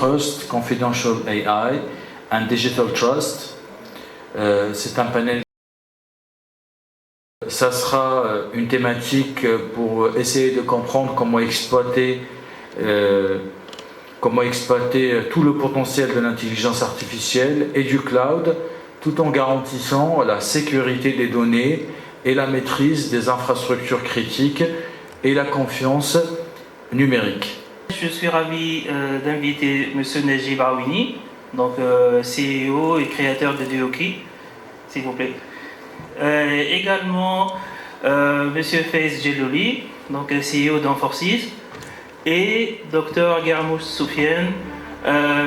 Trust, Confidential AI and Digital Trust. C'est un panel. Ça sera une thématique pour essayer de comprendre comment exploiter tout le potentiel de l'intelligence artificielle et du cloud, tout en garantissant la sécurité des données et la maîtrise des infrastructures critiques et la confiance numérique. Je suis ravi d'inviter M. Najib Awini, donc CEO et créateur de Deoki, s'il vous plaît. Également M. Faiz Jellouli, donc CEO d'Enforcis, et Dr Guermouch Soufiane,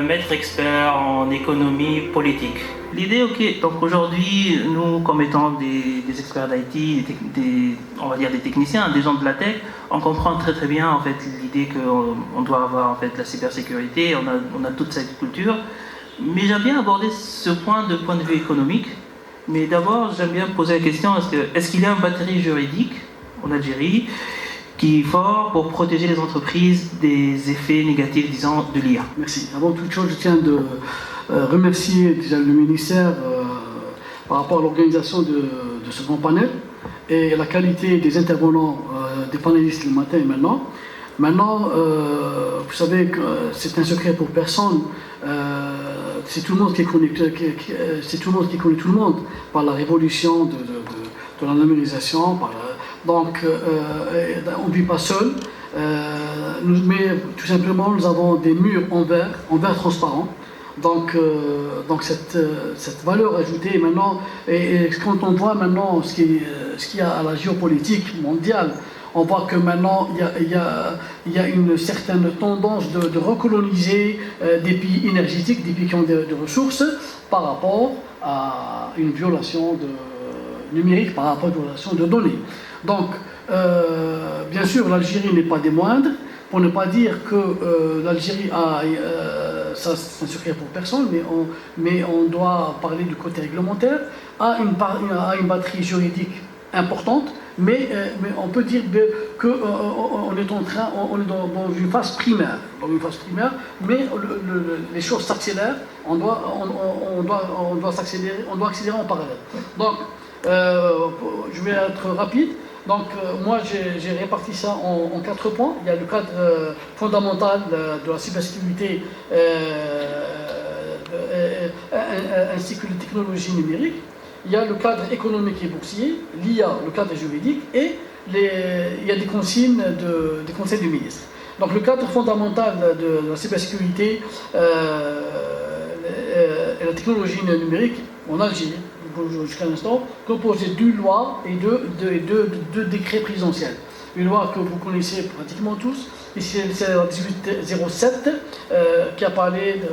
maître expert en économie politique. L'idée, donc aujourd'hui, nous, comme étant des experts d'IT, on va dire des techniciens, des gens de la tech, on comprend très très bien en fait l'idée qu'on doit avoir en fait la cybersécurité, on a toute cette culture. Mais j'aime bien aborder ce point de vue économique. Mais d'abord, j'aime bien poser la question, est-ce qu'il y a une batterie juridique en Algérie qui est fort pour protéger les entreprises des effets négatifs, disons, de l'IA? Merci. Avant toute chose, je tiens de remercier déjà le ministère par rapport à l'organisation de ce grand panel et la qualité des intervenants, des panélistes le matin et maintenant. Maintenant, vous savez que c'est un secret pour personne. C'est tout le monde qui connaît, c'est tout le monde qui connaît tout le monde par la révolution de la numérisation. Donc, on ne vit pas seul. Mais tout simplement, nous avons des murs en verre transparent. Donc cette valeur ajoutée maintenant, et quand on voit maintenant ce qu'il y a à la géopolitique mondiale, on voit que maintenant il y a une certaine tendance de recoloniser des pays énergétiques, des pays qui ont des ressources, par rapport à une violation numérique, par rapport à une violation de données. Donc, bien sûr, l'Algérie n'est pas des moindres, pour ne pas dire que l'Algérie a, ça c'est un secret pour personne, mais on doit parler du côté réglementaire, a une batterie juridique importante, mais on peut dire qu'on est dans une phase primaire, mais les choses s'accélèrent, on doit accélérer en parallèle. Donc, je vais être rapide. Donc, moi, j'ai réparti ça en 4 points. Il y a le cadre fondamental de la cybersécurité ainsi que les technologies numériques. Il y a le cadre économique et boursier, l'IA, le cadre juridique, et il y a des consignes des conseils du ministre. Donc, le cadre fondamental de la cybersécurité et la technologie numérique en Algérie, jusqu'à l'instant, composé d'une loi et deux décrets présidentiels. Une loi que vous connaissez pratiquement tous, c'est la 1807 qui a parlé de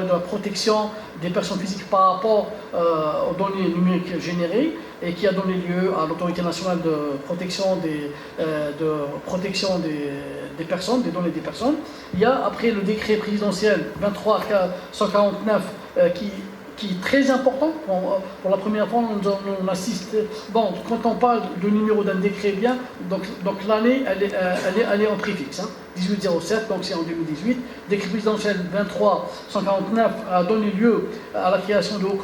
la protection des personnes physiques par rapport aux données numériques générées et qui a donné lieu à l'autorité nationale de protection des personnes, des données des personnes. Il y a après le décret présidentiel 23-149 qui est très important. Pour la première fois, on assiste. Bon, quand on parle de numéro d'un décret, bien, donc l'année, elle est en préfixe. 1807, donc c'est en 2018. Décret présidentiel 23-149 a donné lieu à la création du Haut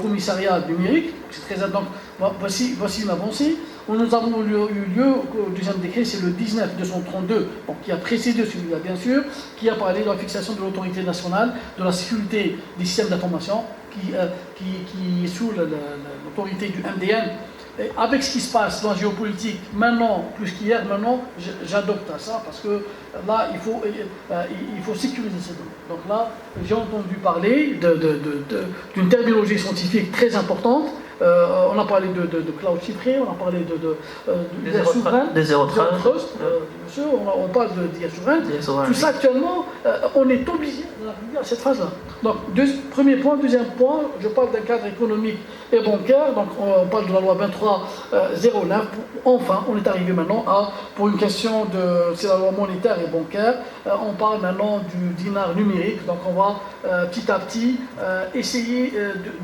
Commissariat numérique. C'est très donc voici une avancée. Nous avons eu lieu au deuxième décret, c'est le 19-232, qui a précédé celui-là bien sûr, qui a parlé de la fixation de l'autorité nationale, de la sécurité des systèmes d'information, qui est sous l'autorité du MDN. Et avec ce qui se passe dans la géopolitique, maintenant, plus qu'hier, maintenant, j'adopte à ça, parce que là, il faut sécuriser ces données. Donc là, j'ai entendu parler d'une terminologie scientifique très importante. On a parlé de cloud chiffré, on a parlé de souverain, de zéro trust, on parle d'IA souveraine. Tout ça actuellement, on est obligé d'arriver à cette phase-là. Donc, premier point. Deuxième point, je parle d'un cadre économique et bancaire. Donc, on parle de la loi 23-09. Enfin, on est arrivé maintenant pour une question c'est la loi monétaire et bancaire. On parle maintenant du dinar numérique. Donc, on va petit à petit essayer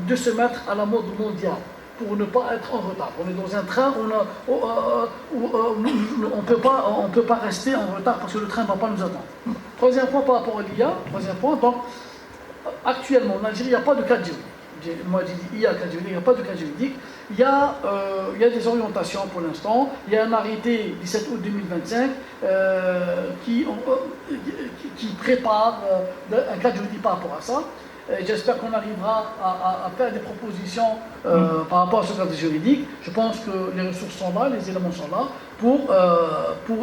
de se mettre à la mode mondiale. pour ne pas être en retard. On est dans un train, on peut pas rester en retard parce que le train ne va pas nous attendre. Troisième point par rapport à l'IA, donc actuellement en Algérie, il n'y a pas de cadre juridique. Moi j'ai dit IA, cadre juridique, il n'y a pas de cadre juridique. Il y a des orientations pour l'instant. Il y a un arrêté 17 août 2025 qui prépare un cadre juridique par rapport à ça. J'espère qu'on arrivera à faire des propositions par rapport à ce cadre juridique. Je pense que les ressources sont là, les éléments sont là pour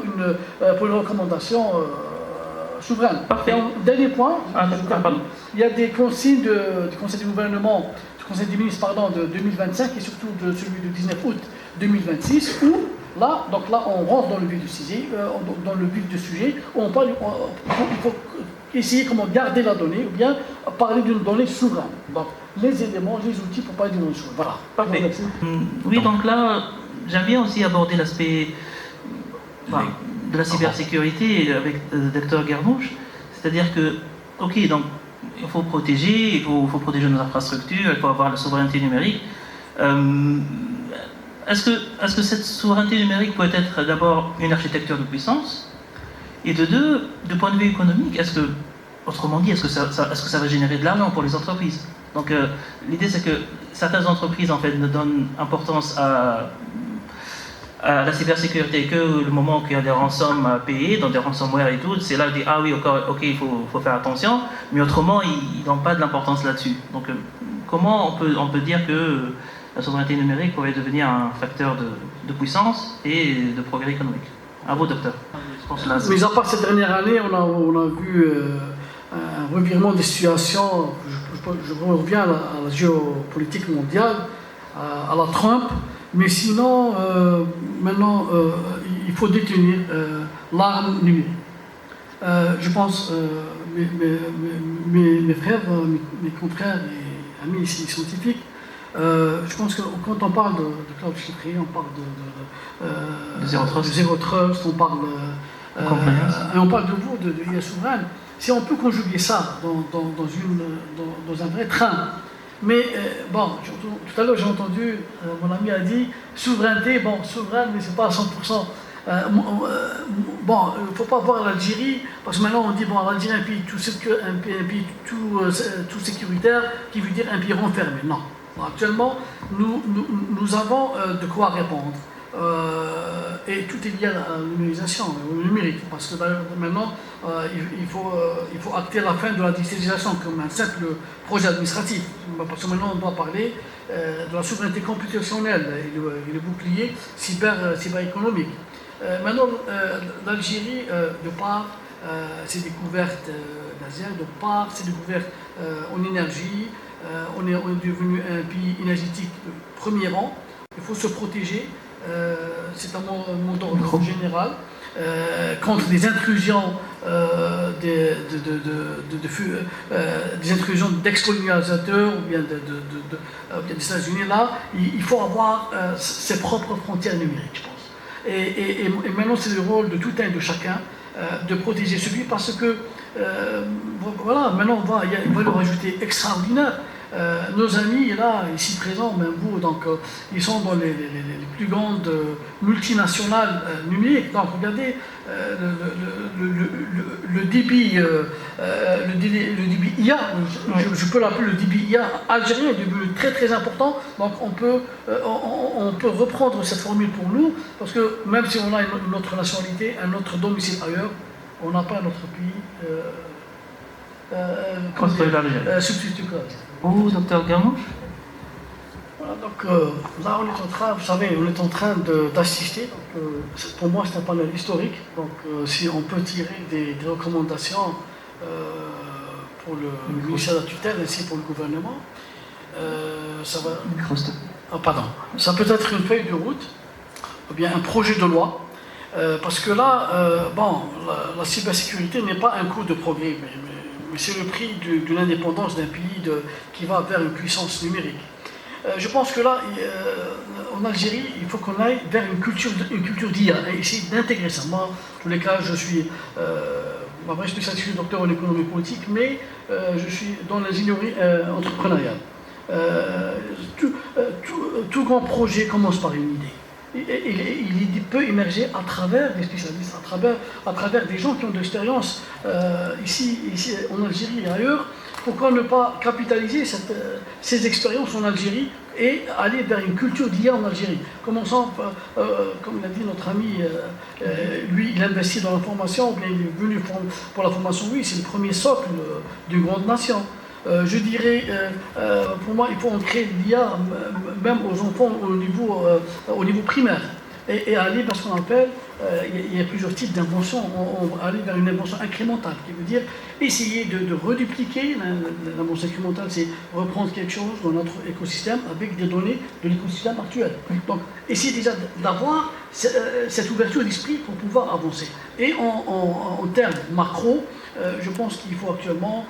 une recommandation souveraine. Parfait. Dernier point, pardon. il y a des consignes du Conseil du gouvernement, du Conseil des ministres de 2025 et surtout de celui du 19 août 2026 où là on rentre dans le vif du sujet, où on parle, il faut essayer comment garder la donnée ou bien parler d'une donnée souveraine. Donc les éléments, les outils pour parler d'une donnée souveraine. Voilà. Parfait. Oui, donc là, j'aime bien aussi aborder l'aspect de la cybersécurité avec le docteur Guermouche. C'est-à-dire que, ok, donc il faut protéger, il faut protéger nos infrastructures, il faut avoir la souveraineté numérique. Est-ce que cette souveraineté numérique peut être d'abord une architecture de puissance? Et de deux, du point de vue économique, autrement dit, est-ce que ça va générer de l'argent pour les entreprises? Donc l'idée c'est que certaines entreprises en fait ne donnent importance à la cybersécurité que le moment qu'il y a des rançons à payer, dans des ransomware et tout, c'est là qu'ils disent ah oui, ok, il faut faire attention, mais autrement ils n'ont pas de l'importance là-dessus. Donc comment on peut dire que la souveraineté numérique pourrait devenir un facteur de puissance et de progrès économique? À vous, docteur. Mais à part cette dernière année, on a vu un revirement des situations. Je reviens à la géopolitique mondiale, à la Trump. Mais sinon, maintenant, il faut détenir l'arme numérique. Je pense, mes frères, mes confrères et amis scientifiques, je pense que quand on parle de cloud secret, on parle de zero trust, on parle de vous, de l'IA souveraine. Si on peut conjuguer ça dans un vrai train. Mais bon, tout à l'heure j'ai entendu, mon ami a dit souverainté, souveraine, mais c'est pas à 100%. Bon, il ne faut pas voir l'Algérie, parce que maintenant on dit l'Algérie est un pays tout sécuritaire, qui veut dire un pays renfermé. Non. Actuellement, nous avons de quoi répondre. Et tout est lié à la numérisation, au numérique, parce que maintenant, il faut acter la fin de la digitalisation comme un simple projet administratif. Parce que maintenant, on doit parler de la souveraineté computationnelle et le bouclier cyber-économique. Maintenant, l'Algérie, de par ses découvertes laser, de par ses découvertes en énergie, on est devenu un pays énergétique de premier rang. Il faut se protéger. C'est un mot d'ordre général contre des intrusions des intrusions d'ex-colonisateurs ou bien des États-Unis. Là, il faut avoir ses propres frontières numériques, je pense. Et maintenant, c'est le rôle de tout un et de chacun de protéger ce pays parce que voilà, maintenant il y a une valeur ajoutée extraordinaire. Nos amis là, ici présents, même vous, donc ils sont dans les plus grandes multinationales numériques. Donc regardez le débit IA, je peux l'appeler le débit IA algérien, est devenu très très important. Donc on peut reprendre cette formule pour nous, parce que même si on a une autre nationalité, un autre domicile ailleurs, on n'a pas notre pays substitut. Oh, docteur Guermouche. Voilà, donc là on est en train, vous savez, d'assister. Pour moi c'est un panel historique. Donc si on peut tirer des recommandations pour le ministère de la tutelle ainsi pour le gouvernement, ça va. Ça peut être une feuille de route, ou bien un projet de loi. Parce que là, la cybersécurité n'est pas un coût de progrès, mais c'est le prix de l'indépendance d'un pays qui va vers une puissance numérique. Je pense que là, en Algérie, il faut qu'on aille vers une culture d'IA et essayer d'intégrer ça. Moi, en tous les cas, je suis ma vraie spécialité, je suis docteur en économie politique, mais je suis dans l'ingénierie entrepreneuriale. Tout grand projet commence par une idée. Il peut émerger à travers des spécialistes, à travers des gens qui ont de l'expérience ici en Algérie et ailleurs. Pourquoi ne pas capitaliser ces expériences en Algérie et aller vers une culture d'IA en Algérie? Commençant, comme l'a dit notre ami, lui, il investit dans la formation, il est venu pour la formation, oui, c'est le premier socle d'une grande nation. Je dirais, pour moi, il faut ancrer l'IA même aux enfants au niveau primaire et aller vers ce qu'on appelle, il y a plusieurs types d'inventions, on va aller vers une invention incrémentale, qui veut dire essayer de redupliquer. L'invention incrémentale, c'est reprendre quelque chose dans notre écosystème avec des données de l'écosystème actuel. Donc, essayer déjà d'avoir cette ouverture d'esprit pour pouvoir avancer. Et en termes macro, je pense qu'il faut actuellement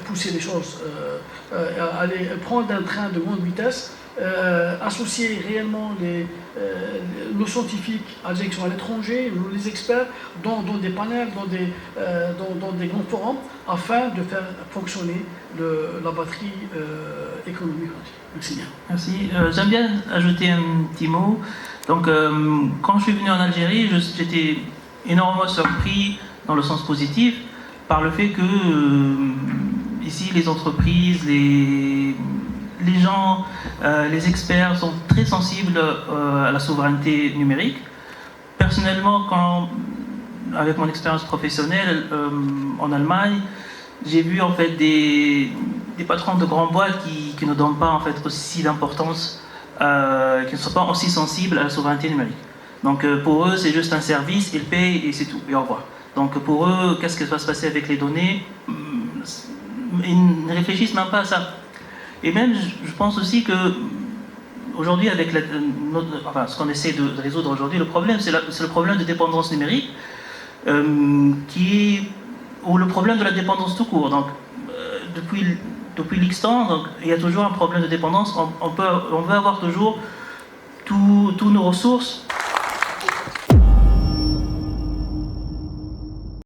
pousser les choses, aller prendre un train de grande vitesse, associer réellement nos scientifiques qui sont à l'étranger, les experts, dans des panels, dans des grands forums, afin de faire fonctionner la batterie économique. Merci bien. Merci. J'aime bien ajouter un petit mot. Donc, quand je suis venu en Algérie, j'étais énormément surpris, dans le sens positif, par le fait que ici, les entreprises, les gens, les experts sont très sensibles à la souveraineté numérique. Personnellement, avec mon expérience professionnelle en Allemagne, j'ai vu en fait des patrons de grandes boîtes qui ne donnent pas en fait aussi d'importance, qui ne sont pas aussi sensibles à la souveraineté numérique. Donc pour eux, c'est juste un service, ils payent et c'est tout, et au revoir. Donc pour eux, qu'est-ce qui va se passer avec les données? Ils ne réfléchissent même pas à ça. Et même, je pense aussi que aujourd'hui, avec ce qu'on essaie de résoudre aujourd'hui, le problème, c'est le problème de dépendance numérique, ou le problème de la dépendance tout court. Donc, depuis l'X temps, il y a toujours un problème de dépendance. On veut avoir toujours toutes nos ressources